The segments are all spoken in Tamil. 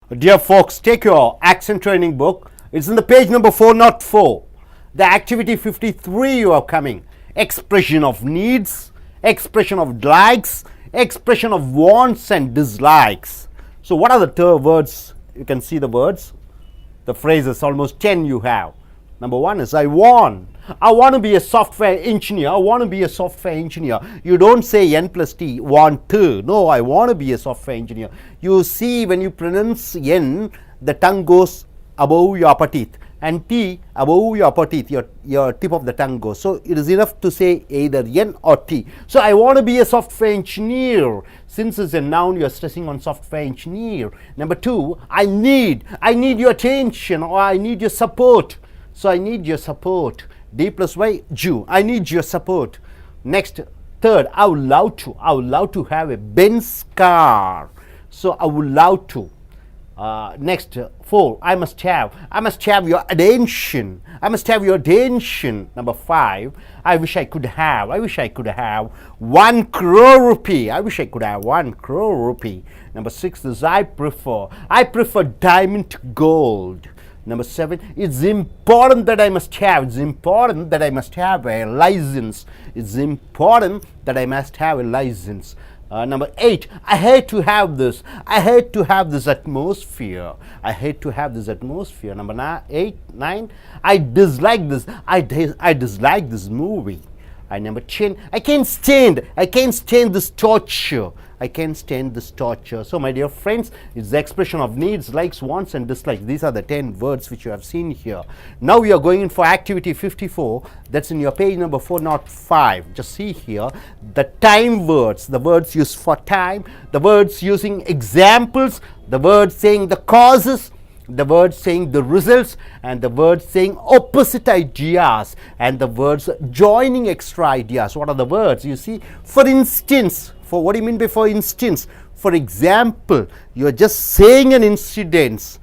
Dear folks, take your accent training book. It's in the page number 404. The activity 53 you are coming. Expression of needs, expression of likes, expression of wants and dislikes. So what are the words? You can see the words. The phrases, almost 10 you have. Number one is I want to be a software engineer. I want to be a software engineer. You don't say N plus T, want to. No, I want to be a software engineer. You see, when you pronounce N, the tongue goes above your upper teeth. And T above your upper teeth, your tip of the tongue goes. So it is enough to say either N or T. So I want to be a software engineer. Since it's a noun, you're stressing on software engineer. Number two, I need your attention, or I need your support. So I need your support. D plus Y, Jew. I need your support. Next, third, I would love to have a Benz car. So I would love to. Next, four, I must have your attention. I must have your attention. Number five, I wish I could have 1 crore rupee. I wish I could have 1 crore rupee. Number six is I prefer diamond to gold. Number seven, it's important that I must have a license. It's important that I must have a license. Number eight, I hate to have this atmosphere. Number nine, I dislike this movie. Number 10, I can't stand this torture. So my dear friends, it's the expression of needs, likes, wants and dislikes. These are the 10 words which you have seen here. Now we are going in for activity 54. That's in your page number 405. Just see here the time words, the words used for time, the words using examples, the words saying the causes, the words saying the results, and the words saying opposite ideas, and the words joining extra ideas. What are the words? You see, for instance. For what do you mean by for instance? For example, you are just saying an incident.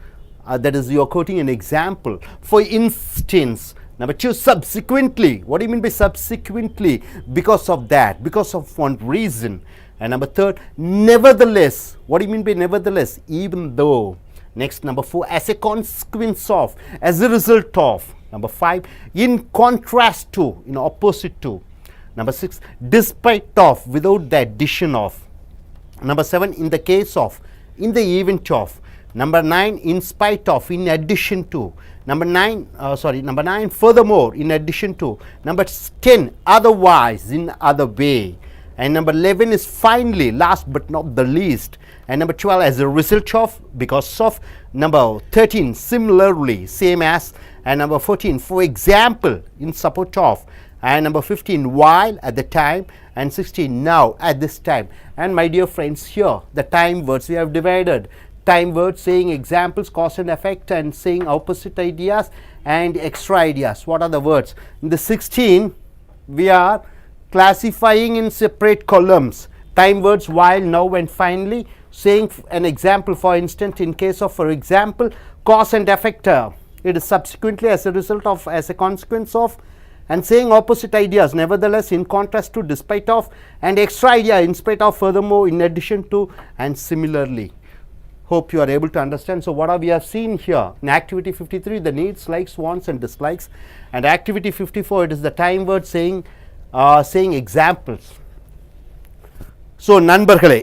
That is, you are quoting an example. For instance. Number two, subsequently. What do you mean by subsequently? Because of that, because of one reason. And number third, nevertheless. What do you mean by nevertheless? Even though. Next, number four, as a consequence of, as a result of. Number five, in contrast to, in opposite to. Number six, despite of, without the addition of. Number seven, in the case of, in the event of. Number nine, in spite of, in addition to. Number nine, furthermore, in addition to. Number 10, otherwise, in other way. And number 11 is finally, last but not the least. And number 12, as a result of, because of. Number 13, similarly, same as. And number 14, for example, in support of. And number 15, while, at the time. And 16, now, at this time. And my dear friends, here the time words we have divided. Time words saying examples, cause and effect, and saying opposite ideas and extra ideas. What are the words? In the 16, we are classifying in separate columns. Time words, while, now, and finally. Saying an example, for instance, in case of, for example, cause and effect. It is subsequently, as a result of, as a consequence of. And saying opposite ideas, nevertheless, in contrast to, despite of, and extra idea, in spite of, furthermore, in addition to, and similarly. Hope you are able to understand. So what we have seen here in activity 53, the needs, likes, wants and dislikes. And activity 54, it is the time word saying examples. So நண்பர்களே,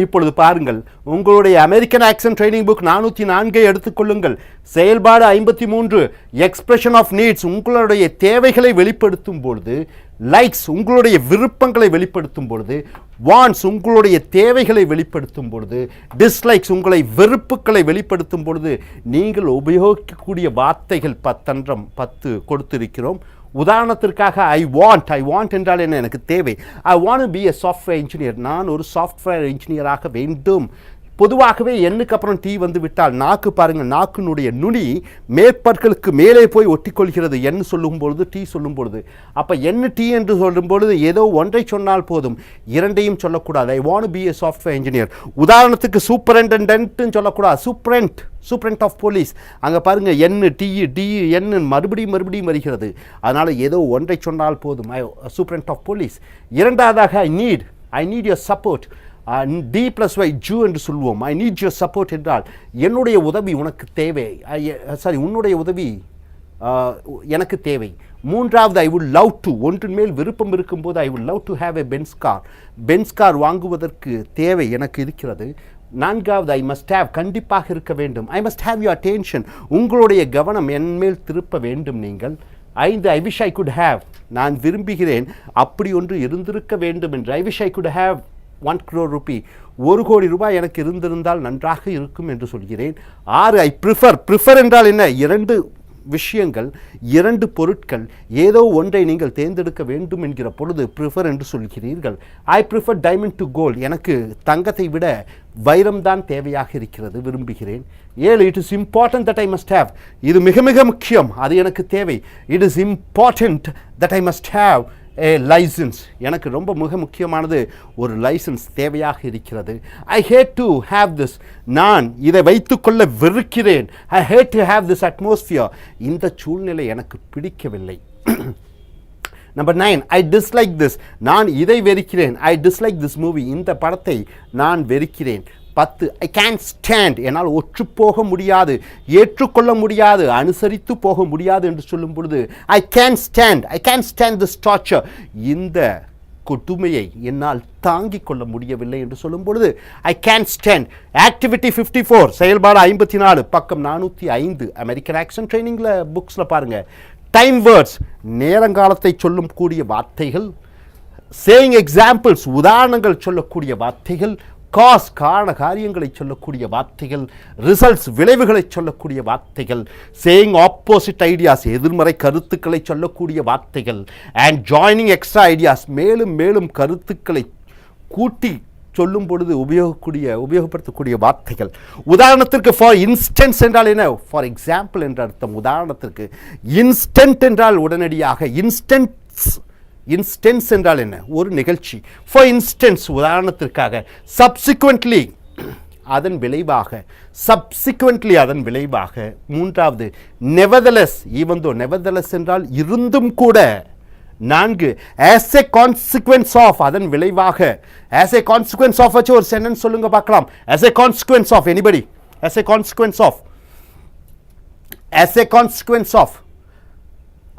இப்பொழுது பாருங்கள், உங்களுடைய அமெரிக்கன் ஆக்சென்ட் ட்ரைனிங் புக் 404 எடுத்துக்கொள்ளுங்கள். செயல்பாடு 53, எக்ஸ்பிரஷன் ஆஃப் நீட்ஸ், உங்களுடைய தேவைகளை வெளிப்படுத்தும் பொழுது. லைக்ஸ், உங்களுடைய விருப்பங்களை வெளிப்படுத்தும் பொழுது. வாண்ட்ஸ், உங்களுடைய தேவைகளை வெளிப்படுத்தும் பொழுது. டிஸ்லைக்ஸ், உங்களை வெறுப்புகளை வெளிப்படுத்தும் பொழுது நீங்கள் உபயோகிக்கக்கூடிய வார்த்தைகள் 10 கொடுத்திருக்கிறோம். உதாரணத்திற்காக ஐ வாண்ட் என்றால் என்ன? எனக்கு தேவை. I want to be a software engineer, நான் ஒரு சாஃப்ட்வேர் இன்ஜினியராக வேண்டும். பொதுவாகவே எண்ணுக்கு அப்புறம் டி வந்து விட்டால் நாக்கு பாருங்கள், நாக்கினுடைய நுனி மேற்பற்களுக்கு மேலே போய் ஒட்டிக்கொள்கிறது எண் சொல்லும் பொழுது, டி சொல்லும் பொழுது. அப்போ எண்ணு டி என்று சொல்லும் பொழுது ஏதோ ஒன்றை சொன்னால் போதும், இரண்டையும் சொல்லக்கூடாது. I want be a software engineer. உதாரணத்துக்கு சூப்பரண்டன்ட்னு சொல்லக்கூடாது, சூப்பரண்ட் ஆஃப் போலீஸ். அங்கே பாருங்கள் எண்ணு டி எண்ணு மறுபடியும் வருகிறது. அதனால் ஏதோ ஒன்றை சொன்னால் போதும், சூப்பரண்ட் ஆஃப் போலீஸ். இரண்டாவதாக I need your support. T plus y ஜூ என்று சொல்வோம். ஐ நீட் யுவர் சப்போர்ட் என்றால் என்னுடைய உதவி உனக்கு தேவை, உன்னுடைய உதவி எனக்கு தேவை. மூன்றாவது ஐ வுட் லவ் டு, ஒன்றின் மேல் விருப்பம் இருக்கும்போது I would love to have a Benz car வாங்குவதற்கு தேவை எனக்கு இருக்கிறது. நான்காவது ஐ மஸ்ட் ஹேவ், கண்டிப்பாக இருக்க வேண்டும். ஐ மஸ்ட் ஹேவ் யுவர் அட்டென்ஷன், உங்களுடைய கவனம் என் மேல் திருப்ப வேண்டும் நீங்கள். 5 I wish I could have, நான் விரும்புகிறேன் அப்படி ஒன்று இருந்திருக்க வேண்டும் என்று. I wish I could have 1 crore rupee, 1 கோடி ரூபாய் எனக்கு இருந்திருந்தால் நன்றாக இருக்கும் என்று சொல்கிறேன். 6 ஐ ப்ரிஃபர் என்றால் என்ன? 2 விஷயங்கள், 2 பொருட்கள், ஏதோ ஒன்றை நீங்கள் தேர்ந்தெடுக்க வேண்டும் என்கிற பொழுது ப்ரிஃபர் என்று சொல்கிறீர்கள். I prefer diamond to gold, எனக்கு தங்கத்தை விட வைரம்தான் தேவையாக இருக்கிறது, விரும்புகிறேன். 7 it is important that I must have, இது மிக மிக முக்கியம், அது எனக்கு தேவை. It is important that I must have a licence, எனக்கு ரொம்ப மிக முக்கியமானது ஒரு லைசன்ஸ் தேவையாக இருக்கிறது. I hate to have this, நான் இதை வைத்துக்கொள்ள வெறுக்கிறேன். I hate to have this atmosphere, இந்த சூழ்நிலை எனக்கு பிடிக்கவில்லை. நம்பர் 9 ஐ டிஸ்லைக் திஸ், நான் இதை வெறுக்கிறேன். ஐ டிஸ்லைக் திஸ் மூவி, இந்த படத்தை நான் வெறுக்கிறேன். 10 ஐ கேன் ஸ்டாண்ட், என்னால் ஒற்றுப்போக முடியாது, ஏற்றுக்கொள்ள முடியாது, அனுசரித்து போக முடியாது என்று சொல்லும் பொழுது I can stand this torture, இந்த கொடுமையை என்னால் தாங்கிக் கொள்ள முடியவில்லை என்று சொல்லும் பொழுது ஐ கேன் ஸ்டாண்ட். ஆக்டிவிட்டி 54, செயல்பாடு 54, பக்கம் 405, அமெரிக்கன் ஆக்சன் ட்ரைனிங்கில் புக்ஸில் பாருங்கள். டைம் வேர்ட்ஸ், நேரங்காலத்தை சொல்லும் கூடிய வார்த்தைகள். சேயிங் எக்ஸாம்பிள்ஸ், உதாரணங்கள் சொல்லக்கூடிய வார்த்தைகள். காஸ், காரண காரியங்களை சொல்லக்கூடிய வார்த்தைகள். ரிசல்ட்ஸ், விளைவுகளை சொல்லக்கூடிய வார்த்தைகள். சேயிங் ஆப்போசிட் ஐடியாஸ், எதிர்மறை கருத்துக்களை சொல்லக்கூடிய வார்த்தைகள். அண்ட் ஜாயினிங் எக்ஸ்ட்ரா ஐடியாஸ், மேலும் மேலும் கருத்துக்களை கூட்டி சொல்லும் பொழுது உபயோகப்படுத்தக்கூடிய வார்த்தைகள். உதாரணத்திற்கு ஃபார் இன்ஸ்டன்ஸ் என்றால் என்ன? ஃபார் எக்ஸாம்பிள் என்ற அர்த்தம். உதாரணத்திற்கு இன்ஸ்டன்ட் என்றால் உடனடியாக. இன்ஸ்டன்ஸ் என்றால் என்ன? ஒரு நிகழ்ச்சி. For instance, உதாரணத்திற்காக. சப்சிக்வெண்ட்லி, அதன் விளைவாக. அதன் விளைவாக. மூன்றாவது நெவர்தலெஸ், ஈவன் தோ, நெவர்தலெஸ் என்றால் இருந்தும் கூட. 4 as a consequence of, அதன் விளைவாக. as a consequence of வச்சு ஒரு சென்டென்ஸ் சொல்லுங்க பார்க்கலாம். as a consequence of, anybody? as a consequence of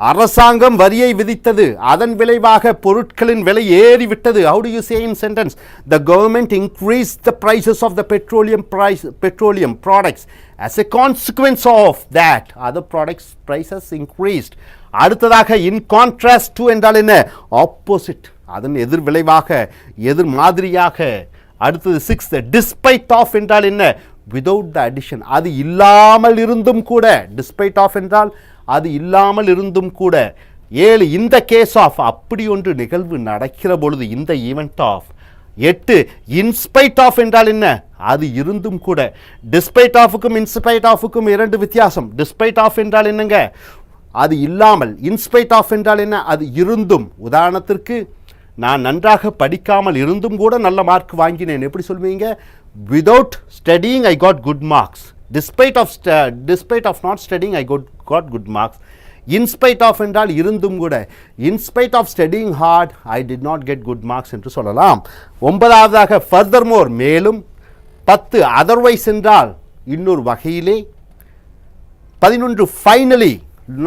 அரசாங்கம் வரியை விதித்தது, அதன் விளைவாக பொருட்களின் விலை ஏறிவிட்டது. How do you say in sentence? The government increased the prices of the petroleum products. As a consequence of that, other products prices increased. அடுத்ததாக in contrast to என்றால் என்ன? Opposite, அதன் எதிர் விளைவாக, எதிர் மாதிரியாக. அடுத்தது 6 despite of என்றால் என்ன? Without the addition, அது இல்லாமல் இருந்தும் கூட. despite of என்றால் அது இல்லாமல் இருந்தும் கூட. 7 இந்த கேஸ் ஆஃப், அப்படி ஒன்று நிகழ்வு நடக்கிற பொழுது, இந்த ஈவெண்ட் ஆஃப். 8 இன்ஸ்பைட் ஆஃப் என்றால் என்ன? அது இருந்தும் கூட. டிஸ்பைட் ஆஃபுக்கும் இன்ஸ்பைட் ஆஃபுக்கும் 2 வித்தியாசம். டிஸ்பைட் ஆஃப் என்றால் என்னங்க? அது இல்லாமல். இன்ஸ்பைட் ஆஃப் என்றால் என்ன? அது இருந்தும். உதாரணத்திற்கு, நான் நன்றாக படிக்காமல் இருந்தும் கூட நல்ல மார்க் வாங்கினேன், எப்படி சொல்வீங்க? Without studying I got good marks. despite of not studying I got good marks. in spite of என்றால் இருந்தும் கூட. in spite of studying hard I did not get good marks என்று சொல்லலாம். 9ஆவதாக furthermore, மேலும். 10 otherwise என்றால் இன்னொரு வகையிலே. 11 finally,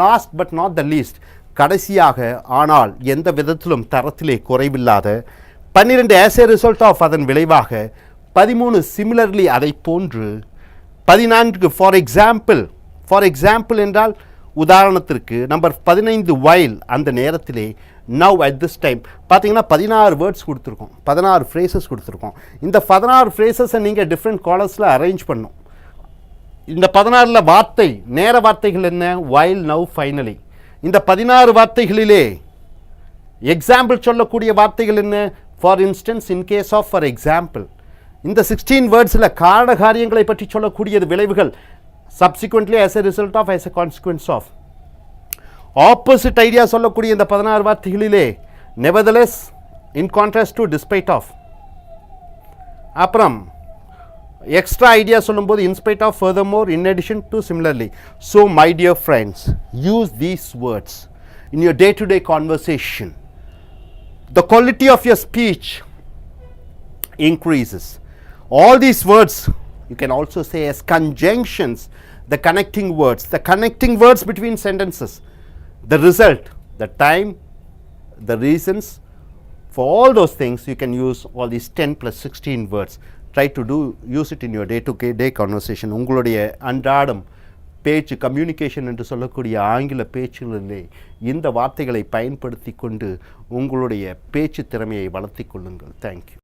last but not the least, கடைசியாக, ஆனால் எந்த விதத்திலும் தரத்திலே குறைவில்லாத. 12 as a result of, அதன் விளைவாக. 13 similarly, அதை போன்று. 14 ஃபார் எக்ஸாம்பிள் என்றால் உதாரணத்திற்கு. நம்பர் 15 while, அந்த நேரத்திலே. now at this time, பார்த்தீங்கன்னா 16 வேர்ட்ஸ் கொடுத்துருக்கோம், 16 ஃப்ரேசஸ் கொடுத்துருக்கோம். இந்த 16 ஃப்ரேசஸை நீங்கள் டிஃப்ரெண்ட் காலர்ஸில் அரேஞ்ச் பண்ணணும். இந்த 16 வார்த்தை, நேர வார்த்தைகள் என்ன? while, now, finally. இந்த 16 வார்த்தைகளிலே எக்ஸாம்பிள் சொல்லக்கூடிய வார்த்தைகள் என்ன? For instance, in case of, for example. இந்த 16 வேர்ட்ஸில் காரண காரியங்களை பற்றி சொல்லக்கூடியது விளைவுகள். Subsequently, as a result of, as a consequence of. Opposite idea சொல்லக்கூடிய இந்த 16 வார்த்தைகளிலே nevertheless, in contrast to, despite of. அப்புறம் எக்ஸ்ட்ரா ஐடியா சொல்லும்போது in spite of, furthermore, in addition to, similarly. So my dear friends, use these words in your day-to-day conversation. The quality of your speech increases. All these words you can also say as conjunctions, the connecting words between sentences, the result, the time, the reasons. For all those things you can use all these 10 plus 16 words. Try to use it in your day-to-day conversation. உங்களுடைய அன்றாடம் பேச்சு கம்யூனிகேஷன் என்று சொல்லக்கூடிய ஆங்கில பேச்சுகளிலே இந்த வார்த்தைகளை பயன்படுத்தி கொண்டு உங்களுடைய பேச்சு திறமையை வளர்த்திக் கொள்ளுங்கள். தேங்க்யூ.